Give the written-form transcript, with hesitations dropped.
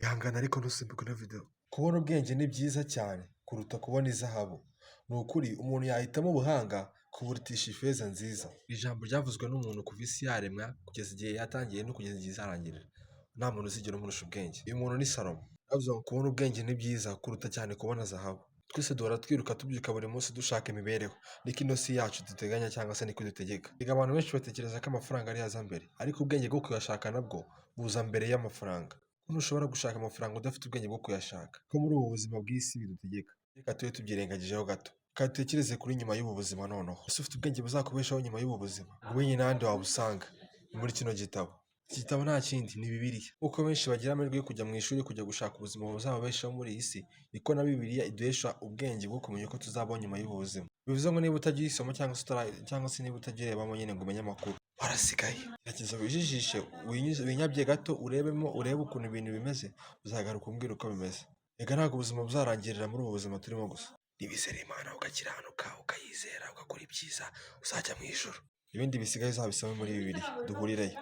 Ihangane ariko ntusimbuke ino video. Kubona ubwenge ni byiza cyane kuruta kubona izahabu. Ni ukuri umuntu yahitamo ubuhanga kuburutisha ifeza nziza. Ijambo ryavuzwe n'umuntu kuva isi yaremwa kugeza igihe yatangiye no kugeza igihe izarangirira. Nta muntu uzigera umurusha ubwenge. Uyu muntu ni Salomo. Yavuze ngo kubona ubwenge ni byiza kuruta cyane kubona zahabu. Twese duhora twiruka tubyuka buri munsi dushaka imibereho. Niko ino si yacu duteganya cyangwa se niko dutegeka. Reka abantu benshi batekereza ko amafaranga ari aza mbere, ariko ubwenge bwo kuyashaka nabwo buza mbere y'amafaranga. Ntushobora gushaka amafaranga udafite ubwenge bwo kuyashaka. Ko muri ubu buzima bw'isi bidutegeka. Reka tube tubyirengagijeho gato. Reka dutekereze kuri nyuma y'ubu buzima noneho. Ese ufite ubwenge buzakubeshaho nyuma y'ubu buzima? Ubumenyi n'ahandi wabusanga. Ni muri kino gitabo. Iki gitabo nta kindi ni Bibiliya. Uko benshi bagira amahirwe yo kujya mu ishuri kujya gushaka ubuzima buzababeshaho muri iyi si, niko na Bibiliya iduhesha ubwenge bwo kumenya uko tuzabaho nyuma y'ubu buzima. Bivuze ngo niba utagira isomo cyangwa se niba utagirebamo nyine ngo umenye amakuru, warasigaye. Gerageza wijijishe, winyabye gato, urebe ukuntu ibintu bimeze, uzagaruka umbwira uko bimeze. Reka ntabwo ubuzima buzarangirira muri ubu buzima turimo gusa. Nibizera Imana ugakiranuka, ukayizera, ugakora ibyiza, uzajya mu ijuru. Ibindi bisigaye uzabisome muri Bibiliya. Duhurireyo.